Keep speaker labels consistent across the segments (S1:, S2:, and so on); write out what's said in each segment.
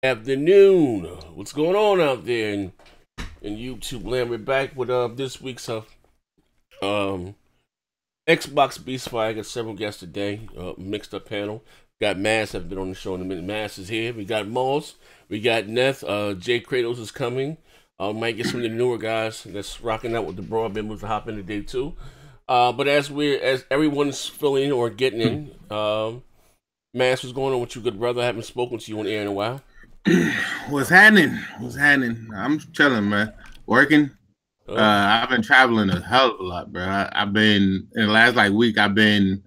S1: Afternoon. What's going on out there in YouTube land? We're back with this week's um Xbox Beast Fire. I got several guests today. Mixed up panel. Got Mass have been on the show in a minute. Mass is here. We got Moss. We got Neth. Jay Kratos is coming. Might get some of the newer guys that's rocking out with the broadband moves to hop in today too. But as everyone's filling in or getting in, Mass, what's going on with you, good brother? I haven't spoken to you on air in a while.
S2: What's happening? I'm chilling, man. Working. I've been traveling a hell of a lot, bro. I've been in the last week. I've been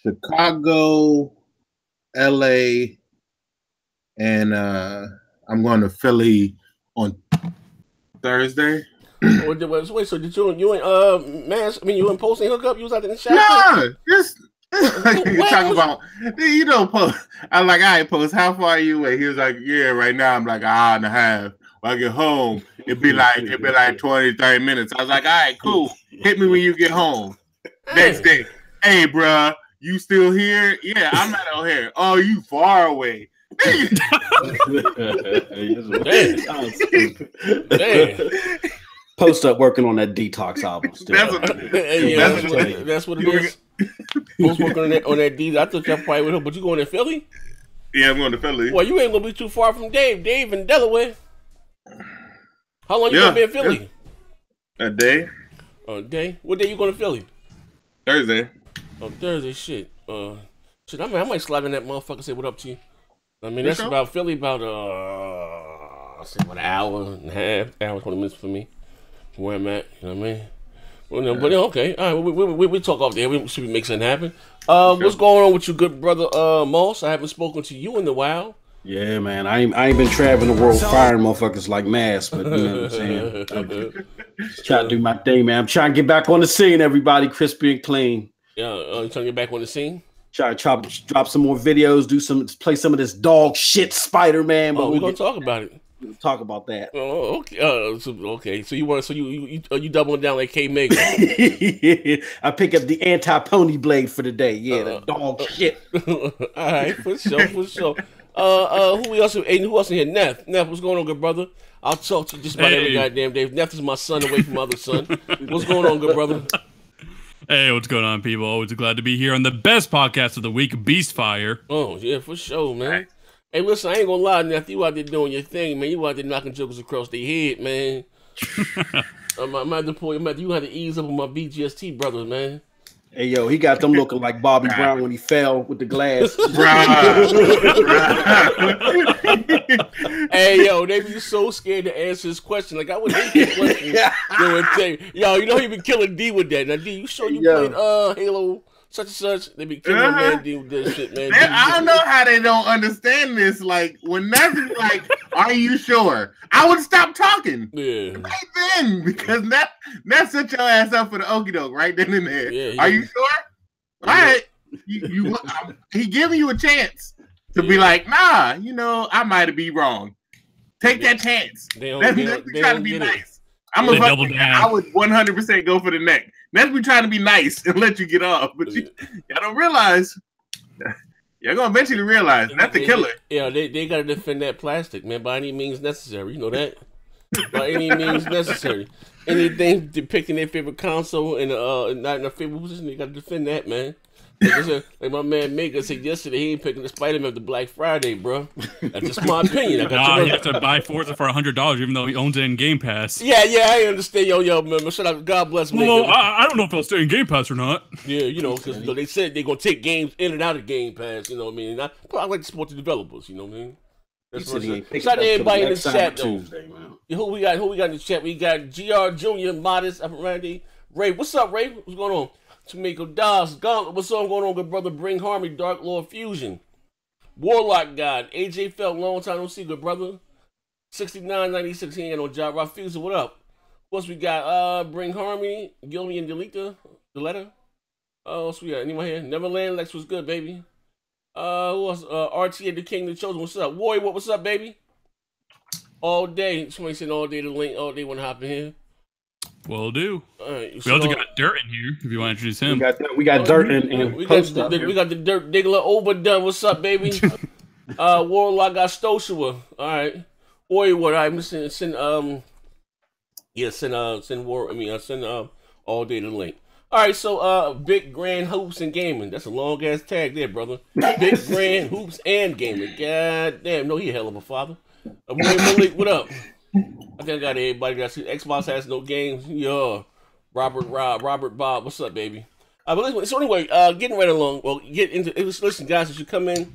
S2: Chicago, LA, and I'm going to Philly on Thursday.
S1: Wait, so did you and Mass? I mean, you and Post ain't hook up? You was out in the shop?
S2: Nah, just. You talk about, Post. I'm like, all right, Post, how far are you away? He was like, yeah, right now I'm like an hour and a half. When I get home, it'd be like 20, 30 minutes. I was like, all right, cool. Hit me when you get home. Next day, hey, bruh, you still here? Yeah, I'm not out here. Oh, you far away.
S1: Damn.
S3: Post up working on that Detox album still.
S1: That's what it is. Post working on that D. I thought y'all probably with him, but you going to Philly?
S2: Yeah, I'm going to Philly.
S1: Well, you ain't gonna be too far from Dave. Dave in Delaware. How long you gonna be in Philly?
S2: A day.
S1: A day. What day you going to Philly?
S2: Thursday.
S1: Oh, Thursday. Shit. I might slide in that motherfucker and say what up to you. I mean, that's about Philly. About I say about an hour and a half, hour 20 minutes for me. From where I'm at. You know what I mean? Well, no, but okay, all right. We talk off there. We should make something happen. What's going on with you, good brother, Moss? I haven't spoken to you in a while.
S3: Yeah, man. I ain't been traveling the world firing motherfuckers like Mass, but you know what I'm saying. Just trying to do my thing, man. I'm trying to get back on the scene, everybody, crispy and clean.
S1: Yeah, you trying to get back on the scene?
S3: Try to drop some more videos, play some of this dog shit Spider-Man. But
S1: we're gonna talk about it.
S3: We'll talk about that.
S1: Oh, okay. Okay. So you doubling down like K Mega?
S3: Yeah. I pick up the anti-pony blade for the day. Yeah, the dog shit.
S1: All right, for sure. Who else in here? Neff, what's going on, good brother? I'll talk to you just about every goddamn day. Neff is my son away from my other son. What's going on, good brother?
S4: Hey, what's going on, people? Always glad to be here on the best podcast of the week, Beast Fire.
S1: Oh, yeah, for sure, man. Hey, listen, I ain't gonna lie, Neff. You out there doing your thing, man. You out there knocking jokers across their head, man. I'm at the point, you had to ease up on my BGST brothers, man.
S3: Hey, yo, he got them looking like Bobby Brown when he fell with the glass.
S1: Hey, yo, they be so scared to answer this question. Like, I would hate this question. They would say, yo, you know he been killing D with that. Now, D, you sure you played Halo such and such? They be killing man D with this shit, man.
S2: I don't know how they don't understand this. Like, when that's like, are you sure? I would stop talking.
S1: Yeah.
S2: Right then, because that set your ass up for the okie doke right then and there. Yeah, are you sure? All right. He giving you a chance to be like, nah, I might be wrong. Take that chance. They trying to be nice. I would 100% go for the neck. Let's be trying to be nice and let you get off, but y'all don't realize. You're gonna eventually realize that's the killer.
S1: Yeah, they gotta defend that plastic, man, by any means necessary. You know that. By any means necessary. Anything depicting their favorite console and not in their favorite position, they gotta defend that, man. Like my man Mega said yesterday, he ain't picking the Spider-Man after Black Friday, bro. That's just my opinion.
S4: You have to buy Forza for $100, even though he owns it in Game Pass.
S1: Yeah, I understand. Yo, man, shut up. God bless Mega.
S4: Well, I don't know if it'll stay in Game Pass or not.
S1: Yeah, because they said they're gonna take games in and out of Game Pass. You know what I mean? I like to support the developers. You know what I mean? That's what I'm saying. Shout out to everybody in the chat, though. Who we got in the chat? We got GR Junior, Modest, Randy, Ray. What's up, Ray? What's going on? Tamiko Das, Gauntlet, what's up going on, good brother? Bring Harmony, Dark Lord Fusion, Warlock God, AJ Felt, long time no see, good brother. 6996, he ain't no job. Rock Fusion, what up? What's we got? Bring Harmony, Gilmy and the letter. What's we got? Anyone here? Neverland, Lex was good, baby. Who else? RTA, the King, the Chosen, what's up? Warrior, what's up, baby? All day, somebody said all day the link, all day wanna hop in here.
S4: Will do.
S1: Right,
S4: we also got Dirt in here, if you want to introduce him.
S3: We got Dirt and
S1: we got the Dirt Diggler Overdone. What's up, baby? Warlock got Stoshua. All right. Oi, what? I'm send send all day the link. All right, so Big Grand Hoops and Gaming. That's a long ass tag there, brother. Big Grand Hoops and Gaming. God damn, no, he a hell of a father. Malik, what up? I think I got everybody. Xbox has no games. Yeah. Robert Bob, what's up, baby? So anyway, getting right along. Well, get into it. Listen, guys, as you come in,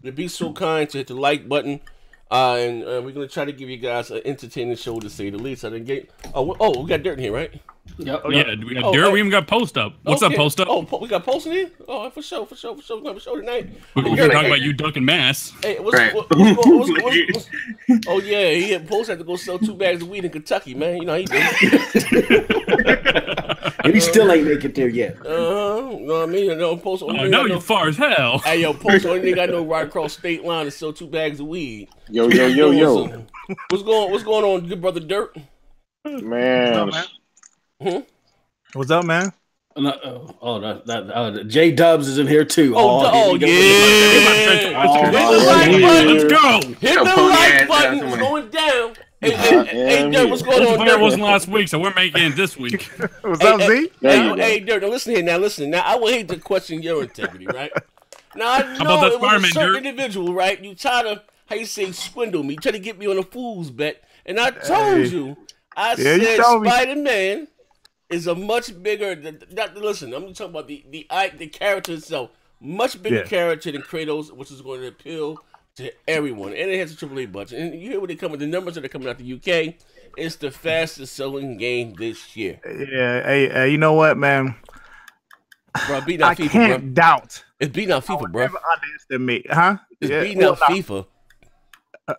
S1: to be so kind to hit the like button, and we're gonna try to give you guys an entertaining show to say the least. I didn't get. We got Dirt in here, right?
S4: Yep. Yeah, we got Dirt. We even got Post Up. What's up, Post Up?
S1: Oh, we got Post in here. Oh, for sure. We're gonna have a show tonight.
S4: We're gonna talk about you ducking mass.
S1: Hey, what's oh yeah, he had Post had to go sell 2 bags of weed in Kentucky, man. You know how he did.
S3: And he still ain't make it there yet.
S1: You know what I mean? Post.
S4: You're far as hell.
S1: Hey, yo, Post only thing I know right across state line to sell 2 bags of weed.
S5: Yo.
S1: What's going on, good brother Dirt?
S5: Man.
S6: What's up, man?
S3: J Dubs is in here too.
S1: Yeah.
S4: Let's go.
S1: Hit the like button. It's going down. Hey, Dirt, what's going on?
S4: It wasn't last week, so we're making it this week.
S6: What's up, Z?
S1: Hey, Dirt, now listen here. Now, I would hate to question your integrity, right? Now, I know it was a certain individual, right? You try to, swindle me. You try to get me on a fool's bet. And I told you, I said Spider-Man is a much bigger. Listen, I'm talking about the character itself. Much bigger character than Kratos, which is going to appeal to everyone. And it has a AAA budget. And you hear what they come with, the numbers that are coming out the UK. It's the fastest selling game this year.
S6: Yeah, hey, you know what, man?
S1: Bro, beating out FIFA,
S6: can't doubt.
S1: It's beating out FIFA, bro.
S6: Underestimate, huh?
S1: It's beating out FIFA.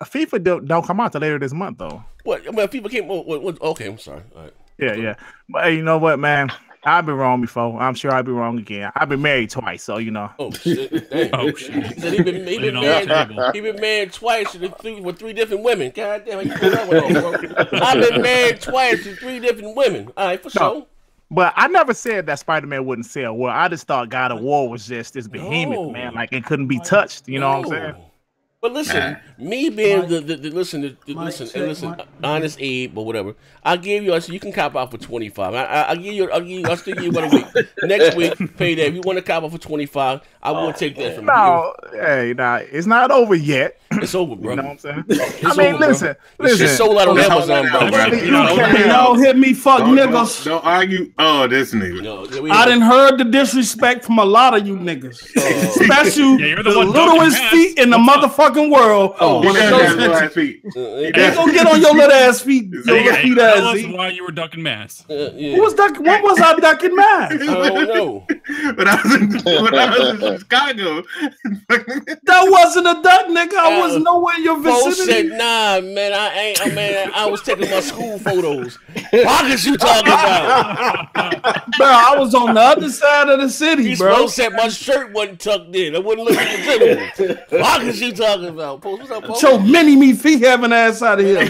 S6: FIFA don't come out till later this month, though.
S1: What? I mean, FIFA came. Okay, I'm sorry. All right.
S6: Yeah. But hey, you know what, man? I've been wrong before. I'm sure I'll be wrong again. I've been married twice, so you know.
S1: Oh shit! Damn. He been married twice with 3 different women. God damn, you put that one on, bro. I've been married twice to 3 different women. All right, for sure.
S6: But I never said that Spider-Man wouldn't sell well. I just thought God of War was just this behemoth, man. Like it couldn't be touched. You know what I'm saying?
S1: But listen, me being listen, honest Abe, but whatever. I gave you. I said you can cop out for 25. I'll still give you 1 week. Next week, payday. If you want to cop out for 25, I will take that from you.
S6: No, hey, it's not over yet.
S1: It's over, bro.
S6: You know what I'm saying? Listen.
S1: It's sold out on Amazon, bro.
S3: Don't hit me, fuck niggas.
S2: Don't argue. Oh, this nigga.
S3: I done heard the disrespect from a lot of you niggas. Especially the littlest feet in the motherfucking world.
S2: He doesn't have ass feet.
S3: Ain't gonna get on your little ass feet.
S4: That's why you were ducking mass.
S3: Who was ducking? When was I ducking mass?
S1: I don't know.
S2: When I was in Chicago.
S3: That wasn't a duck, nigga. I was nowhere in your vicinity.
S1: Said, nah, man, I ain't. I was taking my school photos. What is you talking about?
S3: Bro, I was on the other side of the city, bro.
S1: Said my shirt wasn't tucked in. I wouldn't look at the gentleman. What is you talking about? Post, what's up, Post?
S3: Show mini-me feet having ass out of here.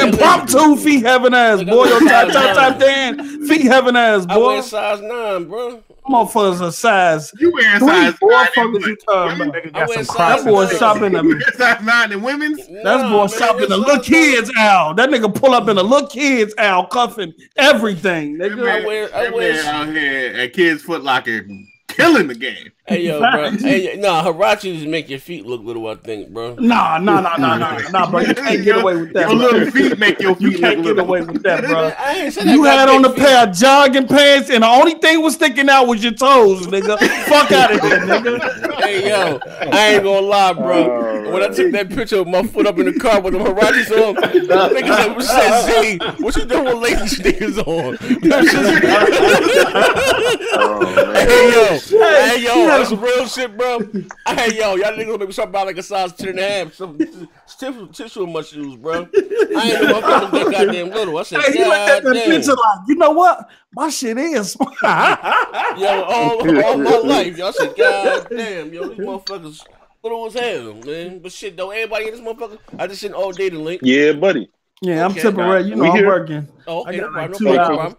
S3: Impromptu feet having ass, boy. Your top Dan feet having ass, boy.
S1: I wear size 9, bro.
S3: Motherfuckers are size.
S2: You wear size 9.
S3: You talking about?
S1: I wear
S3: that boy shopping them.
S2: Size 9 in women's.
S3: That boy shopping a little kids owl. That nigga pull up in a little kids owl, cuffing everything.
S2: I wear out here at Kids Foot Locker, killing the game.
S1: Hey yo, bro. Hirachis make your feet look little, I think, bro.
S3: Nah, bro. You can't get away with that.
S2: Your little feet make your feet
S3: look little. You can't get away with that, bro. You had on a pair of jogging pants, and the only thing was sticking out was your toes, nigga. Fuck out of here, nigga.
S1: Hey yo, I ain't gonna lie, bro. When I took that picture of my foot up in the car with them Hirachis on, niggas said, "Z, what you doing with lazy sneakers on?" Hey yo. That's some real shit, bro. Hey, yo, y'all niggas make me start buying like a size 10.5. Some tissue in my shoes, bro. I ain't know I'm that goddamn little. I said,
S3: hey, God damn. Picture like, you know what? My shit is.
S1: Yo, all my life, y'all said, God damn, yo, these motherfuckers little as hell, man. But shit, though, everybody in this motherfucker, I just sent all day the link.
S5: Yeah, buddy.
S3: Yeah, I'm temporary. You know, I'm working.
S1: Oh, okay.
S3: I got 2 hours.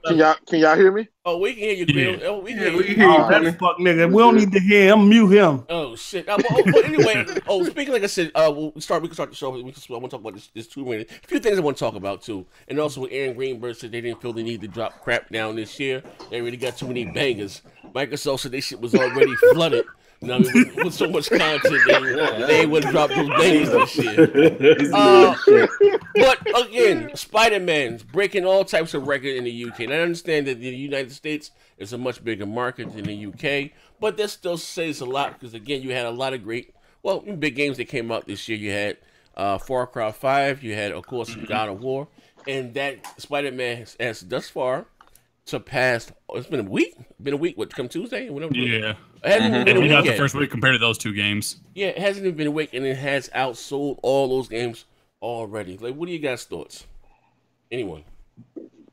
S5: Can y'all hear me?
S1: Oh, we can hear you, Bill.
S2: Yeah.
S1: Oh, we can hear you.
S6: That fuck nigga. We don't need to hear him. Mute him.
S1: Oh shit. But anyway, speaking like I said, we can start the show. I want to talk about this 2 minutes. A few things I want to talk about too, and also with Aaron Greenberg said they didn't feel the need to drop crap down this year. They really got too many bangers. Microsoft said their shit was already flooded. You know what I mean? With so much content, they would drop those bangers this year. But again, Spider-Man's breaking all types of records in the UK. And I understand that the United States is a much bigger market than the UK, but that still says a lot because, again, you had a lot of big games that came out this year. You had Far Cry 5, you had, of course, God of War, and that Spider-Man has thus far surpassed. It's been a week. What, come Tuesday? Whatever.
S4: Yeah.
S1: It hasn't been a week
S4: Not
S1: yet.
S4: the first week compared to those 2 games.
S1: Yeah, it hasn't even been a week, and it has outsold all those games already. Like, what are you guys' thoughts? Anyone?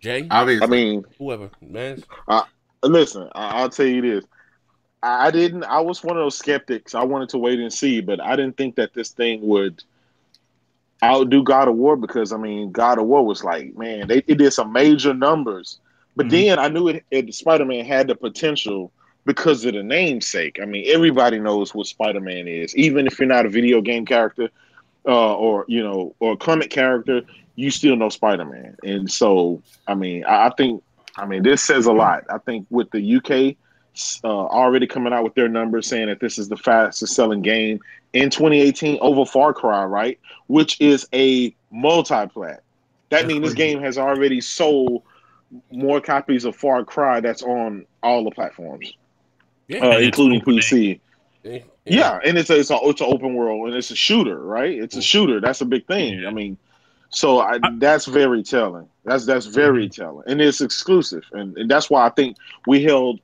S1: Jay?
S2: Obviously.
S5: I mean,
S1: whoever, man.
S5: Listen, I'll tell you this. I was one of those skeptics. I wanted to wait and see, but I didn't think that this thing would outdo God of War because, I mean, God of War was like, man, it did some major numbers. But then I knew Spider-Man had the potential because of the namesake. I mean, everybody knows what Spider-Man is. Even if you're not a video game character or a comic character, you still know Spider-Man. And so, I mean, I think this says a lot. I think with the UK already coming out with their numbers saying that this is the fastest selling game in 2018 over Far Cry, right? Which is a multi-plat. That means this game has already sold more copies of Far Cry that's on all the platforms, including PC. Yeah, and it's an open world and it's a shooter, right? It's a shooter. That's a big thing. Yeah. I mean, so that's very telling. That's very telling, and it's exclusive, and that's why I think we held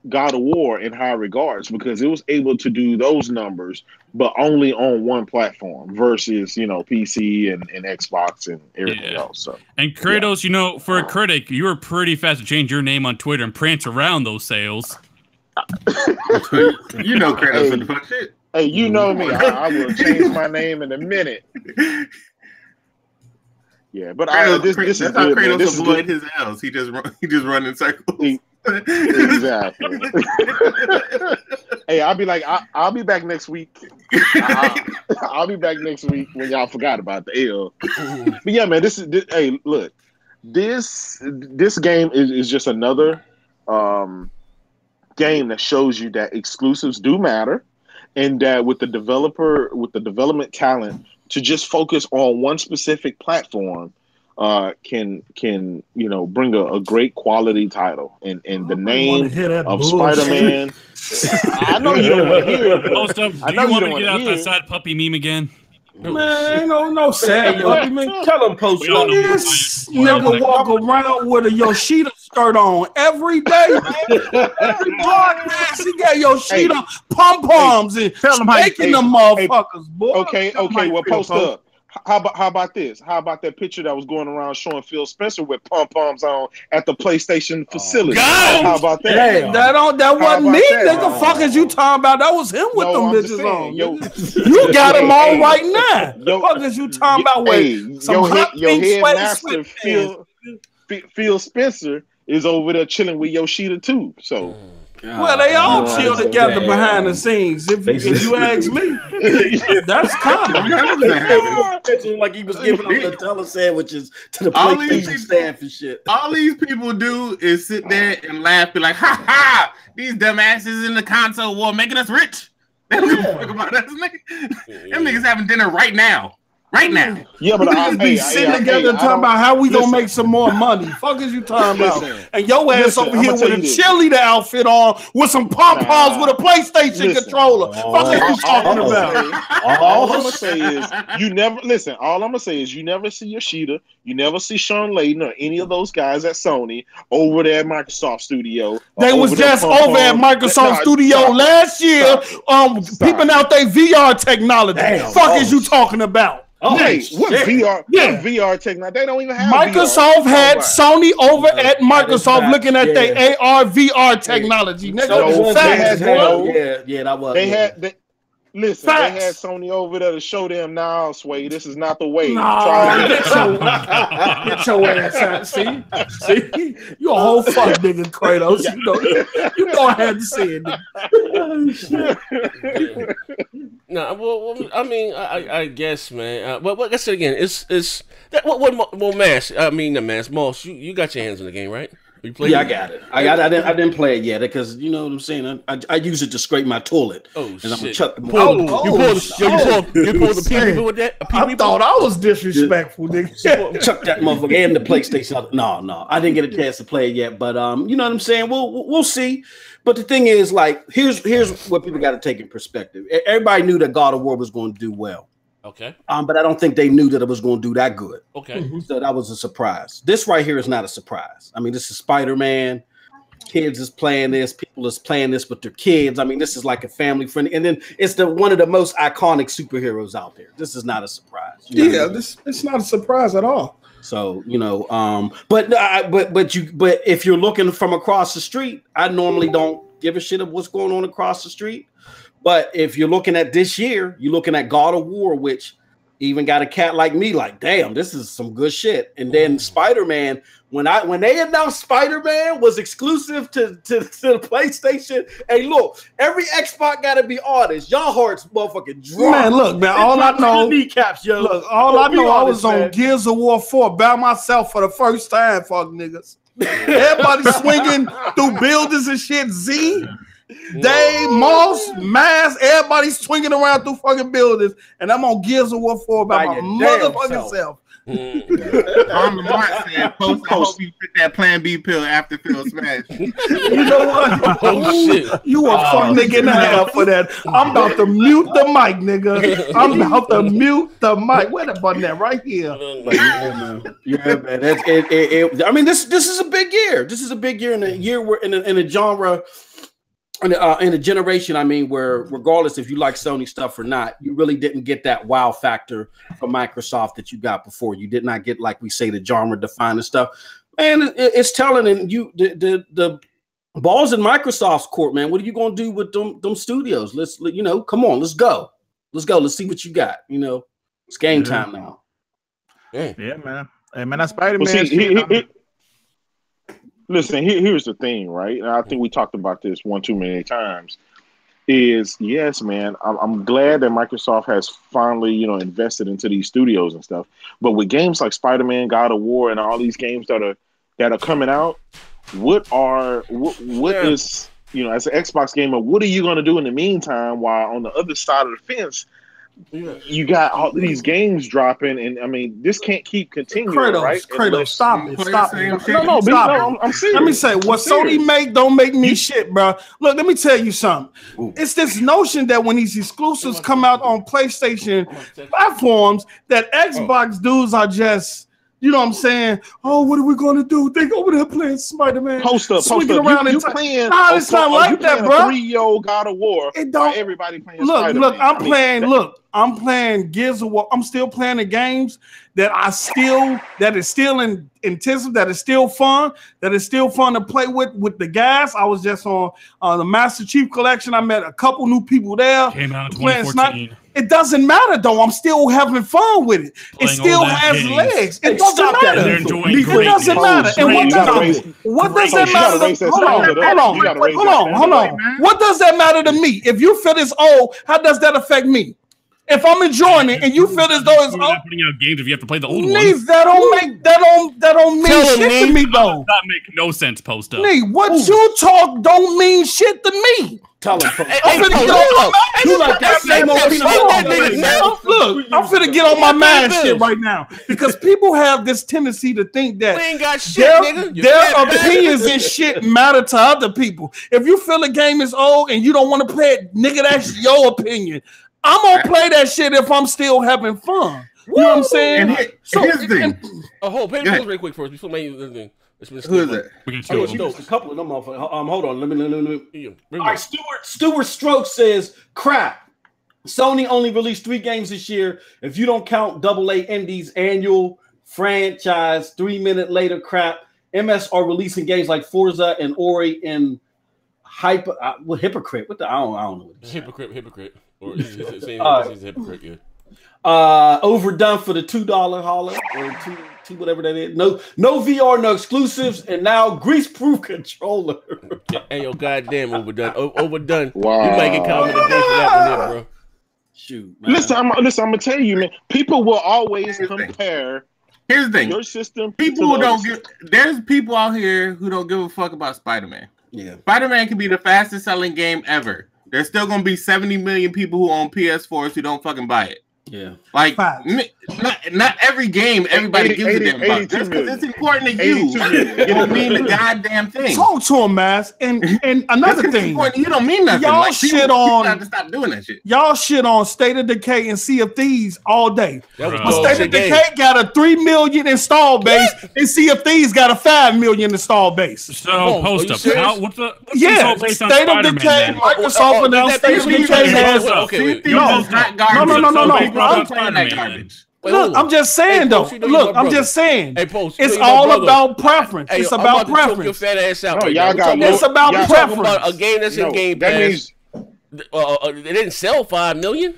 S5: God of War in high regards because it was able to do those numbers, but only on one platform versus PC and Xbox and everything else. So,
S4: and Kratos, for a critic, you were pretty fast to change your name on Twitter and prance around those sales.
S2: Kratos for the fuck shit.
S5: Hey, you know me. I will change my name in a minute. Yeah, but this is
S2: that's how Kratos avoid his L's. He just run in circles.
S5: Exactly. Hey, I'll be back next week. I'll be back next week when y'all forgot about the L. But yeah, man, hey, look, this game is just another game that shows you that exclusives do matter, and that with the development talent to just focus on one specific platform can bring a great quality title and the name of Spider-Man. I know you don't want to hear it.
S4: Do you want to get out that sad puppy meme again?
S3: Man, ain't no sad puppy, man. Tell him post on this. Nigga walk around with a Yoshida skirt on every day, man. Every podcast he got Yoshida pom-poms and shaking them motherfuckers, boy.
S5: Okay, well, post up. How about this? How about that picture that was going around showing Phil Spencer with pom-poms on at the PlayStation facility?
S3: How
S5: about that?
S3: Hey, that wasn't me, nigga. Fuck is you talking about? That was him with them bitches on. You got him on right now. Fuck is you talking about? Some hot pink
S5: headmaster Phil Spencer is over there chilling with Yoshida too. So.
S3: Well, they all chill together behind the scenes. If you ask me, that's common.
S7: Like he was giving them the Nutella sandwiches to the PlayStation staff and shit.
S2: All these people do is sit there and laugh, be like, "Ha ha! These dumbasses in the console war making us rich." They don't give a fuck about us, nigga. Them niggas having dinner right now. Right now.
S5: Yeah, but
S3: we be sitting together talking about how we gonna make some more money. Fuck is you talking about? And your ass over here with a cheerleader outfit on with some pom-poms with a PlayStation controller. Fuck is you talking about?
S5: All I'm gonna say is you never see Yoshida, you never see Sean Layden or any of those guys at Sony over there at Microsoft Studio.
S3: They was just over at Microsoft Studio last year, peeping out their VR technology. Fuck is you talking about?
S5: Oh, hey, what VR? Yeah. What VR technology? They don't even have
S3: Microsoft VR. Had Sony over at Microsoft looking at their AR VR technology. Nigga,
S5: that was. Listen, they had Sony over there to show them now, Sway, this is not the way.
S3: No, get your ass out. See, you a whole fuck nigga, Kratos. You don't have to say
S1: it. No, well, I mean, I guess, man. But like I said again, it's that what Mass. I mean, the Mass Moss. You got your hands in the game, right?
S7: Yeah, I got it. I didn't play it yet because you know what I'm saying. I use it to scrape my toilet.
S1: Oh shit!
S7: I'm gonna chuck
S1: you pulled the people with that.
S3: I thought I was disrespectful, nigga.
S7: Chuck that motherfucker and the PlayStation. No, I didn't get a chance to play it yet, but you know what I'm saying. We'll see. But the thing is, like, here's what people got to take in perspective. Everybody knew that God of War was going to do well.
S1: Okay.
S7: But I don't think they knew that it was going to do that good.
S1: Okay.
S7: So that was a surprise. This right here is not a surprise. I mean, this is Spider-Man. Kids is playing this. People is playing this with their kids. I mean, this is like a family friendly. And then it's one of the most iconic superheroes out there. This is not a surprise.
S3: You know it's not a surprise at all.
S7: So you know, but if you're looking from across the street, I normally don't give a shit of what's going on across the street. But if you're looking at this year, you're looking at God of War, which even got a cat like me, like, damn, this is some good shit. And then Spider-Man, when they announced Spider-Man was exclusive to the PlayStation, hey, look, every Xbox gotta be honest. Y'all hearts motherfucking drunk.
S3: Man, look, man, all I know,
S7: kneecaps, yo.
S3: Look, all I know, I was on Gears of War 4 by myself for the first time, fuck niggas. Everybody swinging through buildings and shit. Z, Dave, Moss, Mass, everybody swinging around through fucking buildings, and I'm on Gears of War 4 by my motherfucking self.
S2: On the mark said, post, I hope you took that Plan B pill after Phil smash.
S3: You know what?
S1: Oh shit!
S3: You a fuck nigga in the hell for that. I'm about to mute the mic, nigga. I'm about to mute the mic. Where the button at? Right here.
S7: Yeah, man. That's it. I mean, this is a big year. This is a big year in a year where in a genre. In a generation, I mean, where regardless if you like Sony stuff or not, you really didn't get that wow factor from Microsoft that you got before. You did not get, like we say, the genre defining stuff. Man, it's telling, and the ball's in Microsoft's court, man. What are you gonna do with them studios? Come on, let's go. Let's see what you got. You know, it's game time now.
S6: Yeah, man. Hey, man, that's Spider-Man.
S5: Listen, here's the thing, right? And I think we talked about this one too many times. Is yes, man. I'm glad that Microsoft has finally, invested into these studios and stuff. But with games like Spider-Man, God of War, and all these games that are coming out, what is as an Xbox gamer, what are you going to do in the meantime? While on the other side of the fence, you got all these games dropping, and I mean, this can't keep continuing, right?
S3: Kratos, stop it.
S5: No, I'm serious.
S3: Let me say, what Sony make don't make me shit, bro. Look, let me tell you something. Ooh. It's this notion that when these exclusives come out on PlayStation platforms, that Xbox dudes are just, you know what I'm saying? Oh, what are we going to do? They over there playing Spider-Man.
S5: Post up.
S3: Around
S5: you playing?
S3: Nah, it's not like that, bro.
S5: 3-year-old God of War.
S3: It don't.
S5: Everybody playing Spider-Man.
S3: Look, I'm playing Gears of War. I'm still playing the games that is still intensive, that is still fun to play with the guys. I was just on the Master Chief Collection. I met a couple new people there.
S4: Came out in 2014.
S3: It doesn't matter though. I'm still having fun with it. It still has legs. It doesn't matter. It doesn't matter. And what does that matter? Hold on. What does that matter to me? If you feel it's old, how does that affect me? If I'm enjoying it and you feel as though it's
S4: not putting out games if you have to play the old ones.
S3: That don't mean shit to me though.
S4: That make no sense, Post Up.
S3: What you talk don't mean shit to me.
S7: Tell him.
S3: You like that same old Look, I'm finna get on my mad shit right now because people have this tendency to think that their opinions and shit matter to other people. If you feel the game is old and you don't want to play it, nigga, that's your opinion. I'm gonna play that shit if I'm still having fun. You know what I'm saying?
S2: Here's the thing.
S1: Pay the really quick first before my thing.
S2: Who is that?
S7: A couple of them motherfuckers. Hold on. Let me. All right, Stuart Stroke says, crap. Sony only released 3 games this year. If you don't count AA Indies annual franchise, 3 minute later crap. MS are releasing games like Forza and Ori and Hypocrite. What the? I don't know.
S1: Hypocrite. Or he's a hypocrite. Yeah.
S7: Overdone for the $2 holler or two whatever that is. No VR, no exclusives, and now grease-proof controller.
S1: Hey, yo, goddamn, overdone. Overdone.
S5: Wow.
S1: You might get comment today for that one, there, bro.
S7: Shoot, man.
S5: Listen, I'm gonna tell you, man. People will always compare.
S2: Here's the thing.
S5: Your system.
S2: People who don't give. There's people out here who don't give a fuck about Spider-Man.
S7: Yeah.
S2: Spider-Man can be the fastest selling game ever. There's still gonna be 70 million people who own PS4s who don't fucking buy it.
S7: Yeah,
S2: like not every game everybody gives a damn about. Just because it's important to you, you don't mean the goddamn thing.
S3: Talk to him, Mass. And another thing,
S2: you don't mean nothing.
S3: Y'all like, shit on.
S2: Have to stop doing that shit.
S3: Y'all shit on State of Decay and Sea of Thieves all day. State of Decay got a 3 million install base, and Sea of Thieves got a 5 million install base.
S4: So post up. What's the
S3: State of Decay? Microsoft announced State of Decay has no. I'm playing that garbage. Look, I'm just saying though. Look, I'm just saying. It's all about preference. It's about preference.
S1: Your fat ass out.
S3: It's about preference.
S1: A game that's in Game Pass. It didn't sell 5 million.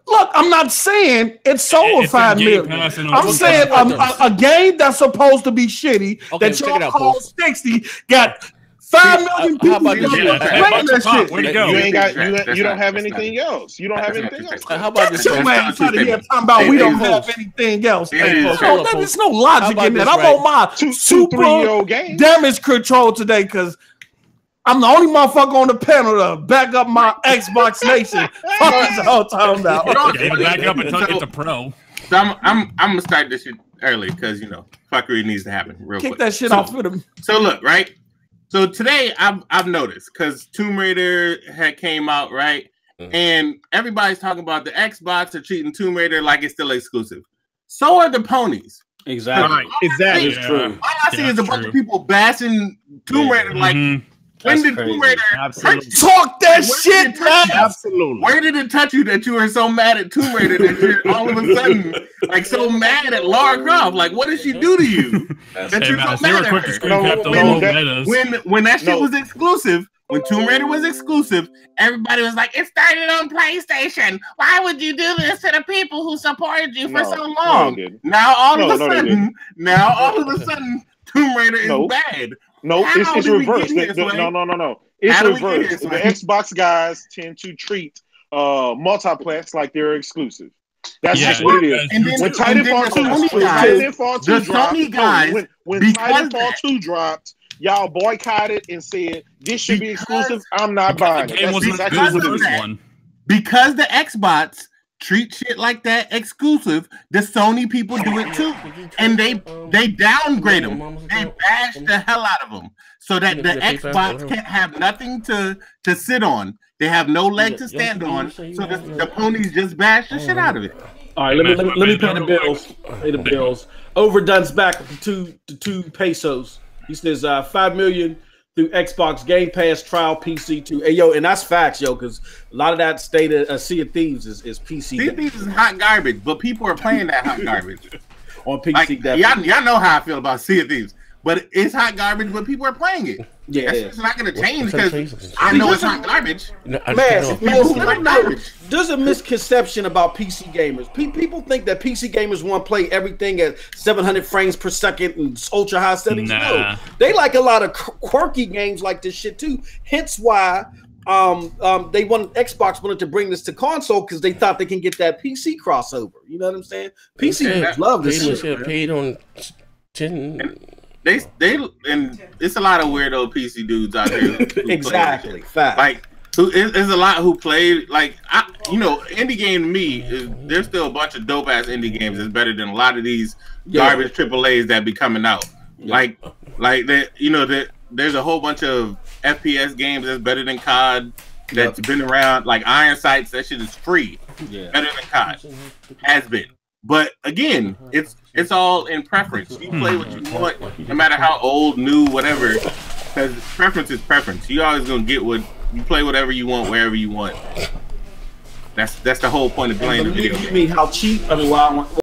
S3: Look, I'm not saying it sold 5 million. I'm saying a game that's supposed to be shitty that y'all call 60 got 5 million people.
S5: Where'd it go? You don't have anything else. You don't have anything else.
S1: How about this?
S3: Your man talking about we don't have anything else. There's no logic in that. I'm on my super damage control today because I'm the only motherfucker on the panel to back up my Xbox Nation. Fuck is all talking about.
S4: Back up until it's a pro.
S2: So I'm gonna start this shit early because fuckery needs to happen real quick.
S3: Kick that shit off with him.
S2: So look, right. So today I've noticed because Tomb Raider had came out, right? And everybody's talking about the Xbox are treating Tomb Raider like it's still exclusive. So are the ponies.
S7: Exactly.
S2: Exactly.
S7: It's true.
S2: All I see is a bunch of people bashing Tomb Raider like when did Tomb Raider
S3: talk that shit, man?
S2: Absolutely. Where did it touch you that you were so mad at Tomb Raider that you're all of a sudden like so mad at Lara Croft? Like, what did she do to you that you're so mad at her? When that shit was exclusive, when Tomb Raider was exclusive, everybody was like, "It started on PlayStation. Why would you do this to the people who supported you for so long?" Now all of a sudden, Tomb Raider is bad.
S5: No, it's reversed. No. It's reversed. The Xbox guys tend to treat multiplex like they're exclusive. That's just what it is. When Titanfall 2 dropped, when Titanfall 2 dropped, y'all boycotted and said this should be exclusive. I'm not buying it. That's exactly what it is.
S2: Because the Xbox treat shit like that exclusive, the Sony people do it too, and they downgrade them. They bash the hell out of them so that the Xbox can't have nothing to sit on. They have no leg to stand on, so the ponies just bash the shit out of it.
S7: All right, let me pay the bills. Pay the bills. Overdone's back to 2 pesos. He says 5 million through Xbox Game Pass trial PC too. Hey yo, and that's facts, yo, because a lot of that state of Sea of Thieves is PC.
S2: Sea of Thieves is hot garbage, but people are playing that hot garbage
S7: on PC.
S2: Like, y'all know how I feel about Sea of Thieves, but it's hot garbage, but people are playing it.
S7: Yeah,
S2: it's not going to change because I know it's hot garbage.
S7: There's a misconception about PC gamers. People think that PC gamers want to play everything at 700 frames per second and ultra high settings.
S4: Nah.
S7: No, they like a lot of quirky games like this shit too. Hence why Xbox wanted to bring this to console because they thought they can get that PC crossover. You know what I'm saying? PC love this shit.
S1: Paid on 10.
S2: They and it's a lot of weirdo PC dudes out there.
S7: Exactly. Fact.
S2: Like there's a lot who played indie game to me there's still a bunch of dope ass indie games that's better than a lot of these garbage AAAs that be coming out. Yeah. Like that there's a whole bunch of FPS games that's better than COD that's been around, like Iron Sights. That shit is free. Yeah. Better than COD has been. But again, it's all in preference. You play what you want, no matter how old, new, whatever. Because preference is preference. You always gonna get you play whatever you want, wherever you want. That's the whole point of playing the video game.
S7: How cheap?